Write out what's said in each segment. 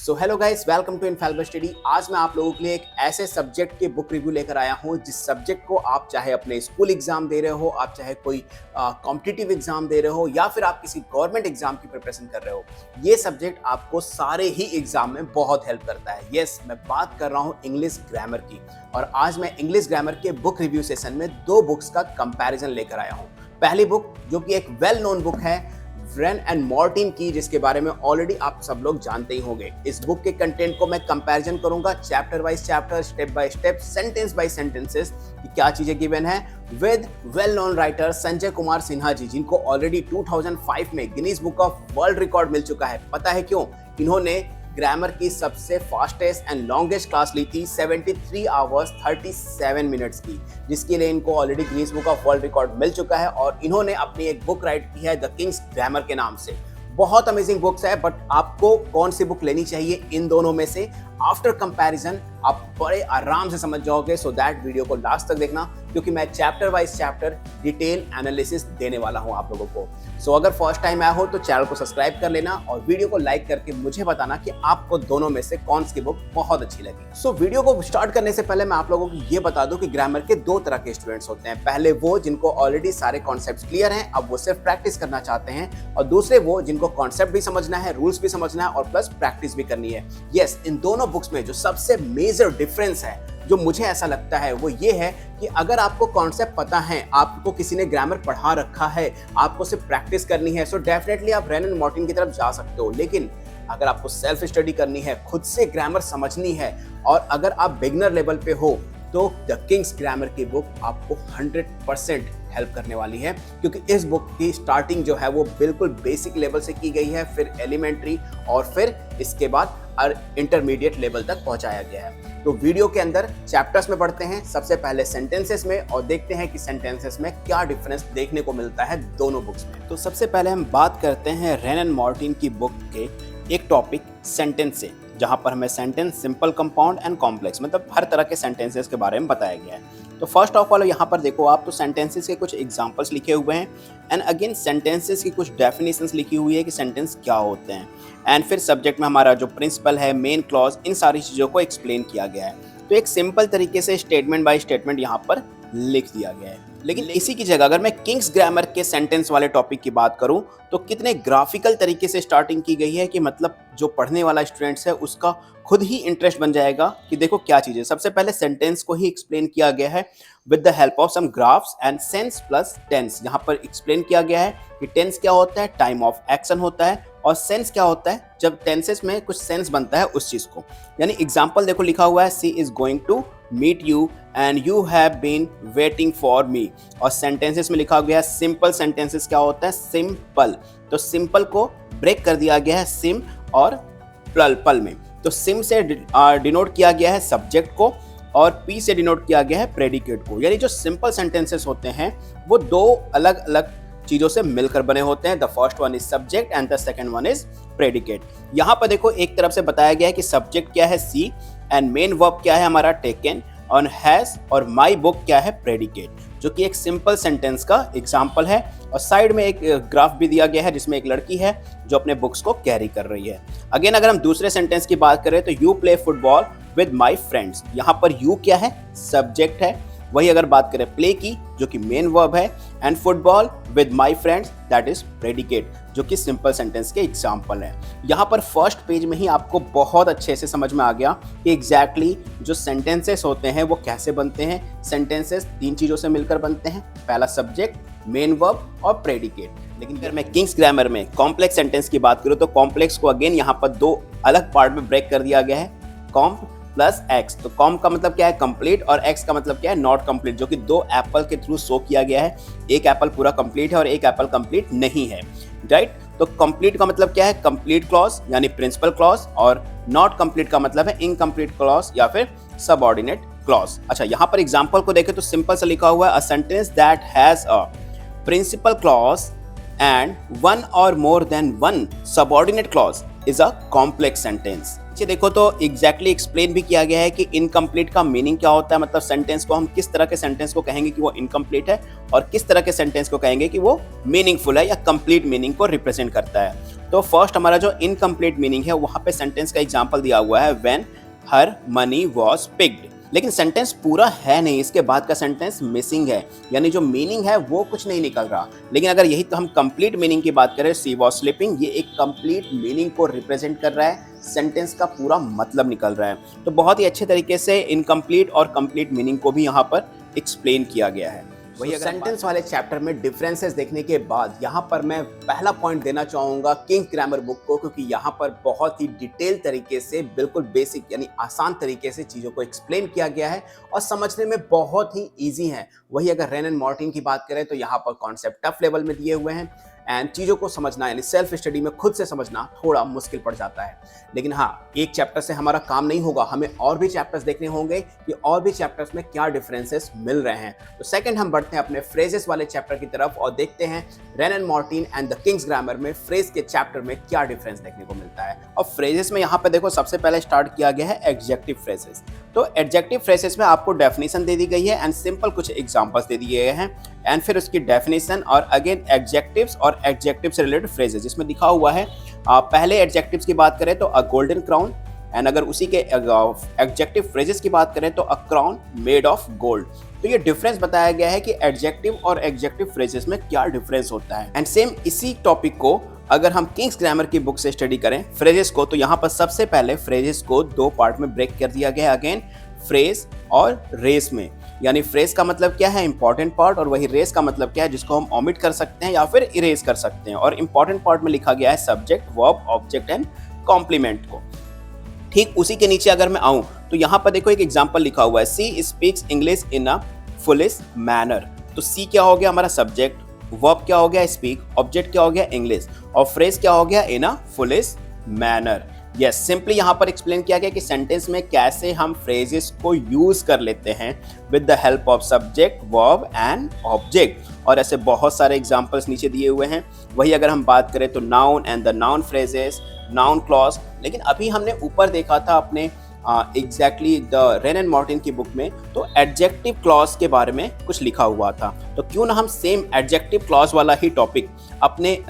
So hello guys, welcome to infallible study. आज मैं आप लोगों के लिए एक ऐसे सब्जेक्ट के बुक रिव्यू लेकर आया हूं जिस सब्जेक्ट को आप चाहे अपने स्कूल एग्जाम दे रहे हो, आप चाहे कोई कॉम्पिटिटिव एग्जाम दे रहे हो या फिर आप किसी गवर्नमेंट एग्जाम की प्रिपरेशन कर रहे हो, ये सब्जेक्ट आपको सारे ही एग्जाम में बहुत हेल्प करता है। यस, मैं बात कर रहा हूँ इंग्लिश ग्रामर की। और आज मैं इंग्लिश ग्रामर के बुक रिव्यू सेशन में दो बुक्स का कंपैरिजन लेकर आया हूँ। पहली बुक जो कि एक वेल नोन बुक है, रेन एंड मॉर्टिन की, जिसके बारे में ऑलरेडी आप सब लोग जानते ही होंगे। इस बुक के कंटेंट को मैं कंपैरिजन करूंगा chapter wise chapter, step by step, sentence by sentences कि क्या चीजें गिवन है with well known writer Sanjay Kumar Sinha ji, जिनको ऑलरेडी 2005 में Guinness book of world record मिल चुका है। पता है क्यों? इन्होंने ग्रामर की सबसे फास्टेस्ट एंड लॉन्गेस्ट क्लास ली थी 73 आवर्स 37 मिनट्स की, जिसके लिए इनको already Guinness book of world record मिल चुका है। और इन्होंने अपनी एक बुक राइट की है द किंग्स ग्रामर के नाम से। बहुत अमेजिंग बुक्स है, बट आपको कौन सी बुक लेनी चाहिए इन दोनों में से, आफ्टर कंपैरिजन आप बड़े आराम से समझ जाओगे। सो दैट वीडियो को लास्ट तक देखना, क्योंकि मैं chapter wise chapter detail analysis देने वाला हूं आप लोगों को। सो अगर फर्स्ट टाइम आया हो तो चैनल को सब्सक्राइब कर लेना और वीडियो को लाइक करके मुझे बताना कि आपको दोनों में से कौन सी बुक बहुत अच्छी लगी। सो वीडियो को स्टार्ट करने से पहले मैं आप लोगों को ये बता दूं कि ग्रामर के दो तरह के स्टूडेंट्स होते हैं। पहले वो जिनको ऑलरेडी सारे कॉन्सेप्ट्स क्लियर हैं, अब वो सिर्फ प्रैक्टिस करना चाहते हैं, और दूसरे वो जिनको कॉन्सेप्ट भी समझना है, रूल्स भी समझना है और प्लस प्रैक्टिस भी करनी है। यस, इन दोनों बुक्स में जो सबसे मेजर डिफरेंस है, जो मुझे ऐसा लगता है, वो ये है कि अगर आपको कॉन्सेप्ट पता है, आपको किसी ने ग्रामर पढ़ा रखा है, आपको सिर्फ प्रैक्टिस करनी है, सो डेफिनेटली आप रेन एंड मॉर्टिन की तरफ जा सकते हो। लेकिन अगर आपको सेल्फ स्टडी करनी है, खुद से ग्रामर समझनी है, और अगर आप बिगिनर लेवल पे हो, तो द किंग्स ग्रामर की बुक आपको 100% हेल्प करने वाली है, क्योंकि इस बुक की स्टार्टिंग जो है वो बिल्कुल बेसिक लेवल से की गई है, फिर एलिमेंट्री और फिर इसके बाद इंटरमीडिएट लेवल तक पहुंचाया गया है। तो वीडियो के अंदर चैप्टर्स में पढ़ते हैं, सबसे पहले सेंटेंसेस में, और देखते हैं कि सेंटेंसेस में क्या डिफरेंस देखने को मिलता है दोनों बुक्स में। तो सबसे पहले हम बात करते हैं रेन एंड मॉर्टिन की बुक के एक टॉपिक सेंटेंस से, जहां पर हमें sentence simple, compound and complex, मतलब हर तरह के सेंटेंसेस के बारे में बताया गया है। तो फर्स्ट ऑफ ऑल यहाँ पर देखो आप, तो सेंटेंसेस के कुछ एग्जांपल्स लिखे हुए हैं, एंड अगेन सेंटेंसेस की कुछ डेफिनेशंस लिखी हुई है कि सेंटेंस क्या होते हैं, एंड फिर सब्जेक्ट में हमारा जो प्रिंसिपल है, मेन क्लॉज, इन सारी चीज़ों को एक्सप्लेन किया गया है। तो एक सिंपल तरीके से स्टेटमेंट बाय स्टेटमेंट यहाँ पर लिख दिया गया है। लेकिन इसी की जगह अगर मैं किंग्स ग्रामर के सेंटेंस वाले टॉपिक की बात करूं, तो कितने ग्राफिकल तरीके से स्टार्टिंग की गई है कि मतलब जो पढ़ने वाला स्टूडेंट्स है उसका खुद ही इंटरेस्ट बन जाएगा कि देखो क्या चीज़ है। सबसे पहले सेंटेंस को ही एक्सप्लेन किया गया है with the help of some graphs and sense plus tense. यहाँ पर एक्सप्लेन किया गया है कि टेंस क्या होता है, टाइम ऑफ एक्शन होता है, और सेंस क्या होता है, जब टेंसेस में कुछ सेंस बनता है उस चीज़ को। यानी एग्जाम्पल देखो लिखा हुआ है, she is going to meet you and you have been waiting for me. और सेंटेंसेस में लिखा गया है सिंपल सेंटेंसेस क्या होता है, सिंपल। तो सिंपल को ब्रेक कर दिया गया है सिम और पल में। तो सिम से डिनोट किया गया है सब्जेक्ट को, और पी से डिनोट किया गया है प्रेडिकेट को। यानी जो सिंपल सेंटेंसेस होते हैं वो दो अलग अलग चीजों से मिलकर बने होते हैं। The first one is subject and the second one is predicate. यहाँ पर देखो एक तरफ से बताया गया है कि सब्जेक्ट क्या है सी, एंड मेन वर्ब क्या है हमारा टेकन, ऑन हैज, और माई बुक क्या है प्रेडिकेट, जो कि एक सिंपल सेंटेंस का एग्जाम्पल है। और साइड में एक ग्राफ भी दिया गया है जिसमें एक लड़की है जो अपने बुक्स को कैरी कर रही है। अगेन अगर हम दूसरे सेंटेंस की बात करें तो you play football with my friends. यहाँ पर यू क्या है, सब्जेक्ट है। वही अगर बात करें प्ले की, जो कि मेन वर्ब है, and football with my friends, that is predicate, जो कि सिंपल सेंटेंस के एग्जाम्पल है। यहाँ पर फर्स्ट पेज में ही आपको बहुत अच्छे से समझ में आ गया कि एग्जैक्टली जो सेंटेंसेस होते हैं वो कैसे बनते हैं। सेंटेंसेस तीन चीज़ों से मिलकर बनते हैं, पहला सब्जेक्ट, मेन वर्ब और प्रेडिकेट। लेकिन अगर मैं किंग्स ग्रामर में कॉम्प्लेक्स सेंटेंस की बात करूँ तो कॉम्प्लेक्स को अगेन यहाँ पर दो अलग पार्ट में ब्रेक कर दिया गया है, कॉम्प प्लस एक्स। तो कॉम का मतलब क्या है, कंप्लीट, और एक्स का मतलब क्या है, नॉट कंप्लीट, जो कि दो एप्पल के थ्रू शो किया गया है। एक एप्पल पूरा कंप्लीट है और एक एप्पल कंप्लीट नहीं है, राइट। तो कंप्लीट का मतलब क्या है, कंप्लीट क्लॉज यानी प्रिंसिपल क्लॉज, और नॉट कंप्लीट का मतलब है इनकम्प्लीट क्लॉज या फिर सबऑर्डिनेट क्लॉज। अच्छा, यहाँ पर एग्जाम्पल को देखें तो सिंपल से लिखा हुआ है, a sentence that has a principal clause and one or more than one subordinate clause is a complex sentence. देखो तो एग्जैक्टली एक्सप्लेन भी किया गया है कि इनकम्प्लीट का मीनिंग क्या होता है, मतलब सेंटेंस को हम किस तरह के सेंटेंस को कहेंगे कि वो इनकम्प्लीट है, और किस तरह के सेंटेंस को कहेंगे कि वो मीनिंगफुल है या कंप्लीट मीनिंग को रिप्रेजेंट करता है। तो फर्स्ट हमारा जो इनकम्प्लीट मीनिंग है वहाँ पे सेंटेंस का एग्जाम्पल दिया हुआ है when her money was picked, लेकिन सेंटेंस पूरा है नहीं, इसके बाद का सेंटेंस मिसिंग है, यानी जो मीनिंग है वो कुछ नहीं निकल रहा। लेकिन अगर यही तो हम कंप्लीट मीनिंग की बात करें, सी वॉज स्लीपिंग, ये एक कंप्लीट मीनिंग को रिप्रेजेंट कर रहा है, सेंटेंस का पूरा मतलब निकल रहा है। तो बहुत ही अच्छे तरीके से इनकम्प्लीट और कंप्लीट मीनिंग को भी यहाँ पर एक्सप्लेन किया गया है। वही अगर सेंटेंस वाले चैप्टर में डिफरेंसेस देखने के बाद यहाँ पर मैं पहला पॉइंट देना चाहूँगा किंग्स ग्रामर बुक को, क्योंकि यहाँ पर बहुत ही डिटेल तरीके से, बिल्कुल बेसिक यानी आसान तरीके से चीज़ों को एक्सप्लेन किया गया है और समझने में बहुत ही ईजी है। वही अगर रेन एंड मॉर्टिन की बात करें तो यहाँ पर कॉन्सेप्ट टफ लेवल में दिए हुए हैं एंड चीज़ों को समझना यानी सेल्फ स्टडी में खुद से समझना थोड़ा मुश्किल पड़ जाता है। लेकिन हाँ, एक चैप्टर से हमारा काम नहीं होगा, हमें और भी चैप्टर्स देखने होंगे कि और भी चैप्टर्स में क्या डिफरेंसेस मिल रहे हैं। तो सेकंड हम बढ़ते हैं अपने फ्रेजेस वाले चैप्टर की तरफ और देखते हैं rain and Morton and the Kings grammar में फ्रेज के चैप्टर में क्या डिफरेंस देखने को मिलता है। और फ्रेजेस में यहाँ पे देखो सबसे पहले स्टार्ट किया गया है एडजेक्टिव फ्रेजेस। तो एडजेक्टिव फ्रेजेस में आपको डेफिनेशन दे दी गई है एंड सिंपल कुछ एग्जांपल्स दे दिए गए हैं एंड फिर उसकी डेफिनेशन और अगेन एडजेक्टिव्स और एडजेक्टिव से रिलेटेड फ्रेजेस, जिसमें लिखा हुआ है पहले एडजेक्टिव्स की बात करें तो अ गोल्डन क्राउन एंड अगर उसी के एडजेक्टिव फ्रेजेस की बात करें तो a crown made of gold. तो ये डिफरेंस बताया गया है कि एडजेक्टिव और एडजेक्टिव फ्रेजेस में क्या डिफरेंस होता है। एंड सेम इसी टॉपिक को अगर हम किंग्स ग्रामर की बुक से स्टडी करें फ्रेजेस को, तो यहाँ पर सबसे पहले फ्रेजेस को दो पार्ट में ब्रेक कर दिया गया है, अगेन फ्रेज और रेस में। यानी फ्रेज का मतलब क्या है, इंपॉर्टेंट पार्ट, और वही रेस का मतलब क्या है जिसको हम ओमिट कर सकते हैं या फिर इरेज कर सकते हैं। और इंपॉर्टेंट पार्ट में लिखा गया है subject, verb, object and complement को। ठीक उसी के नीचे अगर मैं आऊं तो यहाँ पर देखो एक एग्जाम्पल लिखा हुआ है, she speaks English in a foolish manner. तो सी क्या हो गया हमारा सब्जेक्ट, वर्ब क्या हो गया स्पीक, ऑब्जेक्ट क्या हो गया इंग्लिश और फ्रेज क्या हो गया in a foolish manner. Yes, simply यहाँ पर एक्सप्लेन किया गया कि सेंटेंस में कैसे हम फ्रेजेस को यूज कर लेते हैं with the help of subject, verb and object. और ऐसे बहुत सारे एग्जांपल्स नीचे दिए हुए हैं। वही अगर हम बात करें तो noun and the noun phrases, noun clause. लेकिन अभी हमने ऊपर देखा था अपने exactly the rain and Morton की बुक में, तो एडजेक्टिव क्लॉज के बारे में कुछ लिखा हुआ था। तो क्यों ना हम सेम एडजेक्टिव क्लॉज वाला ही टॉपिक अपने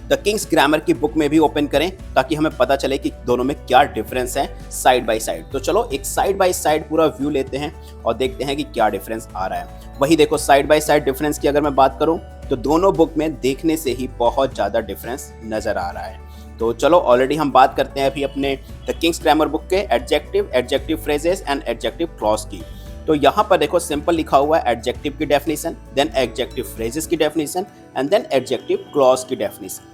द किंग्स ग्रामर की बुक में भी ओपन करें, ताकि हमें पता चले कि दोनों में क्या डिफरेंस है साइड बाय साइड। तो चलो एक साइड बाय साइड पूरा व्यू लेते हैं और देखते हैं कि क्या डिफरेंस आ रहा है। वही देखो साइड बाय साइड डिफरेंस की अगर मैं बात करूं तो दोनों बुक में देखने से ही बहुत ज़्यादा डिफरेंस नज़र आ रहा है। तो चलो ऑलरेडी हम बात करते हैं अभी अपने द किंग्स ग्रामर बुक के adjective, adjective phrases and adjective clause की। तो यहाँ पर देखो सिंपल लिखा हुआ है एडजेक्टिव की डेफिनेशन, देन एडजेक्टिव फ्रेजेस की definition and then adjective clause की डेफिनेशन।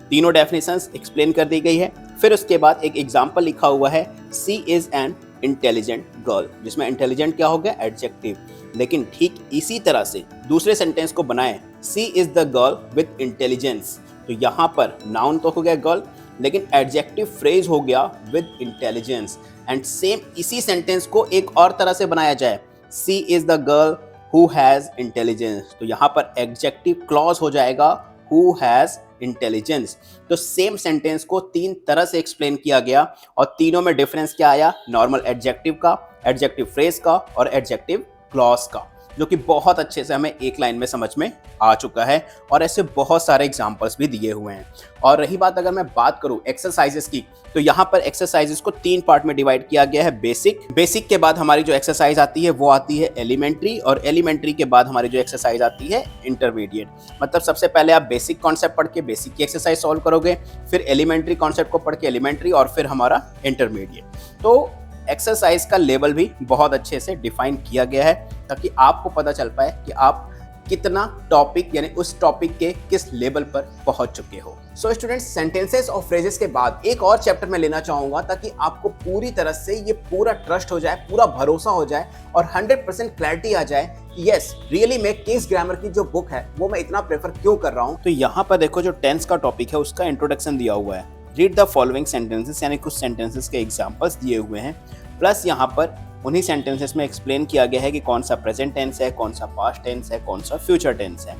तीनों डेफिनेशंस एक्सप्लेन कर दी गई है। फिर उसके बाद एक एग्जांपल लिखा हुआ है, she is an intelligent girl, जिसमें इंटेलिजेंट क्या हो गया एडजेक्टिव। लेकिन ठीक इसी तरह से दूसरे सेंटेंस को बनाएं, she is the girl with intelligence. तो यहाँ पर नाउन तो हो गया गर्ल, लेकिन एडजेक्टिव फ्रेज हो गया विद इंटेलिजेंस। एंड सेम इसी सेंटेंस को एक और तरह से बनाया जाए, she is the girl who has intelligence. तो यहाँ पर एडजेक्टिव क्लॉज हो जाएगा हु हैज इंटेलिजेंस। तो सेम सेंटेंस को तीन तरह से एक्सप्लेन किया गया और तीनों में डिफरेंस क्या आया, नॉर्मल एडजेक्टिव का, एडजेक्टिव फ्रेज का और एडजेक्टिव क्लॉज का, जो कि बहुत अच्छे से हमें एक लाइन में समझ में आ चुका है। और ऐसे बहुत सारे एग्जांपल्स भी दिए हुए हैं। और रही बात अगर मैं बात करूं एक्सरसाइजेस की, तो यहाँ पर एक्सरसाइजेस को तीन पार्ट में डिवाइड किया गया है। बेसिक के बाद हमारी जो एक्सरसाइज आती है वो आती है एलिमेंट्री, और एलिमेंट्री के बाद हमारी जो एक्सरसाइज आती है इंटरमीडिएट। मतलब सबसे पहले आप बेसिक कॉन्सेप्ट पढ़ के बेसिक की एक्सरसाइज सॉल्व करोगे, फिर एलिमेंट्री कॉन्सेप्ट को पढ़ के एलिमेंट्री, और फिर हमारा इंटरमीडिएट। तो एक्सरसाइज का लेवल भी बहुत अच्छे से डिफाइन किया गया है, ताकि आपको पता चल पाए कि आप कितना टॉपिक यानी उस टॉपिक के किस लेवल पर पहुंच चुके हो। सो स्टूडेंट्स, सेंटेंसेस और फ्रेजेस के बाद एक और चैप्टर में लेना चाहूंगा, ताकि आपको पूरी तरह से ये पूरा ट्रस्ट हो जाए, पूरा भरोसा हो जाए और 100% क्लैरिटी आ जाए कि यस रियली में किंग्स ग्रामर की जो बुक है वो मैं इतना प्रेफर क्यों कर रहा हूँ। तो यहाँ पर देखो जो टेंस का टॉपिक है उसका इंट्रोडक्शन दिया हुआ है, रीड द फॉलोइंग सेंटेंसेस, यानी कुछ सेंटेंसेस के एग्जांपल्स दिए हुए हैं। प्लस यहाँ पर उन्हीं सेंटेंसेस में एक्सप्लेन किया गया है कि कौन सा प्रेजेंट टेंस है, कौन सा पास्ट टेंस है, कौन सा फ्यूचर टेंस है।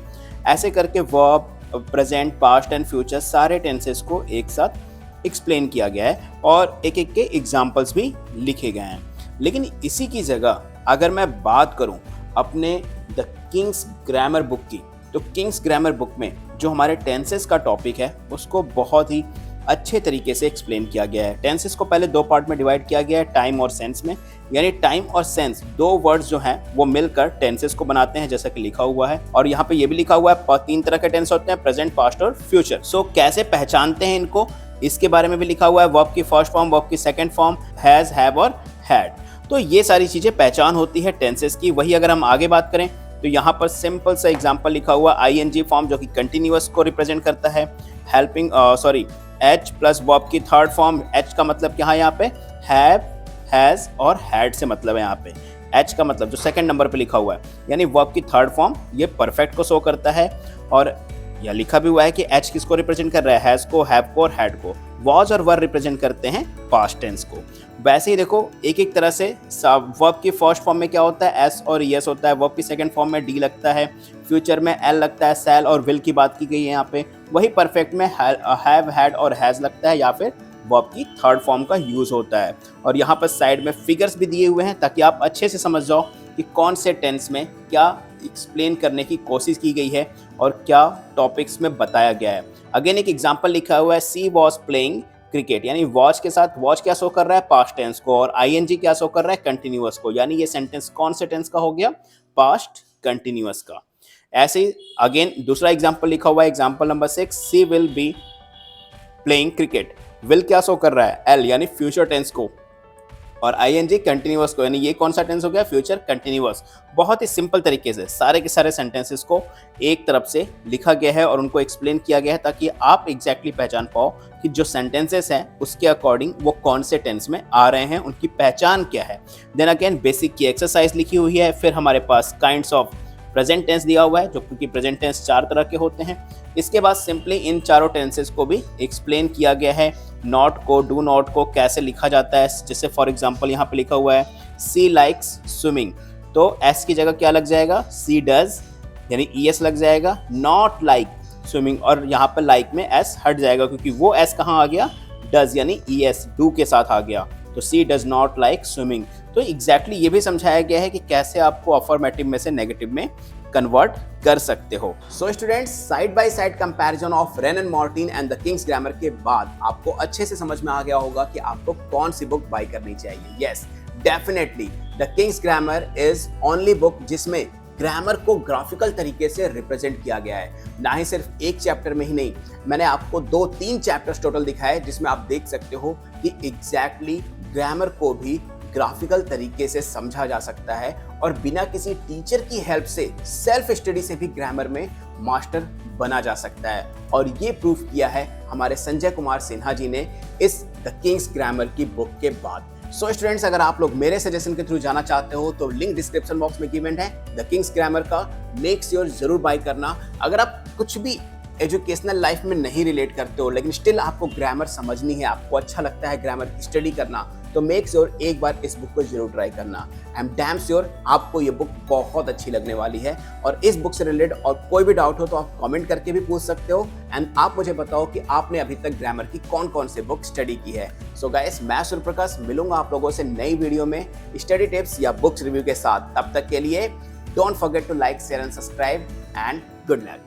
ऐसे करके verb, present, past and future सारे टेंसेस को एक साथ एक्सप्लेन किया गया है और एक एक के एग्जांपल्स भी लिखे गए हैं। लेकिन इसी की जगह अगर मैं बात करूं अपने द किंग्स ग्रामर बुक की, तो किंग्स ग्रामर बुक में जो हमारे टेंसेस का टॉपिक है उसको बहुत ही अच्छे तरीके से एक्सप्लेन किया गया है। टेंसेस को पहले 2 पार्ट में डिवाइड किया गया है, टाइम और सेंस में। यानी टाइम और सेंस 2 वर्ड्स जो हैं वो मिलकर टेंसेस को बनाते हैं, जैसा कि लिखा हुआ है। और यहाँ पे ये भी लिखा हुआ है 3 तरह के टेंस होते हैं, प्रेजेंट, पास्ट और फ्यूचर। सो कैसे पहचानते हैं इनको, इसके बारे में भी लिखा हुआ है। वर्ब की फर्स्ट फॉर्म, वर्ब की सेकंड फॉर्म, हैज, हैव और हैड। तो ये सारी चीजें पहचान होती है टेंसेस की। वही अगर हम आगे बात करें तो यहाँ पर सिंपल सा एग्जांपल लिखा हुआ आईएनजी फॉर्म जो कि कंटिन्यूअस को रिप्रेजेंट करता है। हेल्पिंग एच प्लस वर्ब की थर्ड फॉर्म, एच का मतलब क्या है यहाँ पे, हैव, हैज और हैड से मतलब है यहाँ पे। एच का मतलब जो सेकंड नंबर पे लिखा हुआ है यानी वर्ब की थर्ड फॉर्म, ये परफेक्ट को शो करता है। और यह लिखा भी हुआ है कि एच किसको रिप्रेजेंट कर रहा है, हैज को, हैव को और हैड को। वॉज और वर रिप्रेजेंट करते हैं पास्ट टेंस को। वैसे ही देखो एक एक तरह से वर्ब की फर्स्ट फॉर्म में क्या होता है, एस और यस होता है। वर्ब की सेकंड फॉर्म में डी लगता है। फ्यूचर में एल लगता है। सैल और विल की बात की गई है यहाँ पे। वही परफेक्ट में हैव, हैड और हैज लगता है या फिर वर्ब की थर्ड फॉर्म का यूज होता है। और यहाँ पर साइड में फिगर्स भी दिए हुए हैं ताकि आप अच्छे से समझ जाओ कि कौन से टेंस में क्या एक्सप्लेन करने की कोशिश की गई है और क्या टॉपिक्स में बताया गया है। अगेन एक एग्जांपल लिखा हुआ है, सी वॉज प्लेइंग क्रिकेट। यानी वॉच के साथ वॉच क्या शो कर रहा है, पास्ट टेंस को, और आईएनजी क्या शो कर रहा है, कंटिन्यूअस को। यानी ये सेंटेंस कौन से टेंस का हो गया, पास्ट कंटिन्यूअस का। ऐसे ही अगेन दूसरा एग्जांपल लिखा हुआ है, example number 6, she will be playing cricket. Will क्या शो कर रहा है, एल यानी फ्यूचर टेंस को, और आईएनजी कंटिन्यूअस को। यानी ये कौन सा टेंस हो गया, फ्यूचर कंटिन्यूअस। बहुत ही सिंपल तरीके से सारे के सारे सेंटेंसेस को एक तरफ से लिखा गया है और उनको एक्सप्लेन किया गया है ताकि आप एग्जैक्टली पहचान पाओ कि जो सेंटेंसेस हैं उसके अकॉर्डिंग वो कौन से टेंस में आ रहे हैं, उनकी पहचान क्या है। देन अगेन बेसिक की एक्सरसाइज लिखी हुई है। फिर हमारे पास काइंड्स ऑफ प्रेजेंट टेंस दिया हुआ है, जो क्योंकि प्रेजेंट टेंस 4 तरह के होते हैं। इसके बाद सिंपली इन चारों टेंसेस को भी एक्सप्लेन किया गया है। नॉट को, डू नॉट को कैसे लिखा जाता है, जैसे फॉर एग्जांपल यहाँ पे लिखा हुआ है सी लाइक्स स्विमिंग, तो एस की जगह क्या लग जाएगा, सी डज यानी ईएस लग जाएगा। नॉट लाइक स्विमिंग, और यहाँ पर लाइक में एस हट जाएगा क्योंकि वो एस कहाँ आ गया, डज यानी ईएस डू के साथ आ गया, तो सी डज नॉट लाइक स्विमिंग। तो एग्जैक्टली ये भी समझाया गया है कि कैसे आपको अफर्मेटिव में से नेगेटिव में कन्वर्ट कर सकते हो। So students, side by side comparison of rain and Morton and the Kings grammar के बाद आपको अच्छे से समझ में आ गया होगा कि आपको कौन सी बुक बाय करनी चाहिए। Yes, definitely the Kings grammar is only book जिसमें ग्रामर को ग्राफिकल तरीके से रिप्रेजेंट किया गया है। ना ही सिर्फ एक चैप्टर में ही नहीं, मैंने आपको 2-3 चैप्टर्स टोटल दिखाए जिसमें आप देख सकते हो कि एग्जैक्टली ग्रामर को भी ग्राफिकल तरीके से समझा जा सकता है और बिना किसी टीचर की हेल्प से सेल्फ स्टडी से भी ग्रामर में मास्टर बना जा सकता है। और ये प्रूफ किया है हमारे संजय कुमार सिन्हा जी ने इस द किंग्स ग्रामर की बुक के बाद। सो स्टूडेंट्स, अगर आप लोग मेरे सजेशन के थ्रू जाना चाहते हो तो लिंक डिस्क्रिप्शन बॉक्स में गिवन है द किंग्स ग्रामर का, मेक श्योर जरूर बाय करना। अगर आप कुछ भी एजुकेशनल लाइफ में नहीं रिलेट करते हो लेकिन स्टिल आपको ग्रामर समझनी है, आपको अच्छा लगता है ग्रामर स्टडी करना, तो मेक श्योर एक बार इस बुक को जरूर ट्राई करना। आई एम डैम श्योर आपको ये बुक बहुत अच्छी लगने वाली है। और इस बुक से रिलेटेड और कोई भी डाउट हो तो आप कमेंट करके भी पूछ सकते हो एंड आप मुझे बताओ कि आपने अभी तक ग्रामर की कौन कौन से बुक स्टडी की है। सो गाइस, मैं सूर्य प्रकाश मिलूंगा आप लोगों से नई वीडियो में स्टडी टिप्स या बुक्स रिव्यू के साथ। तब तक के लिए don't forget to like, share and subscribe and good luck.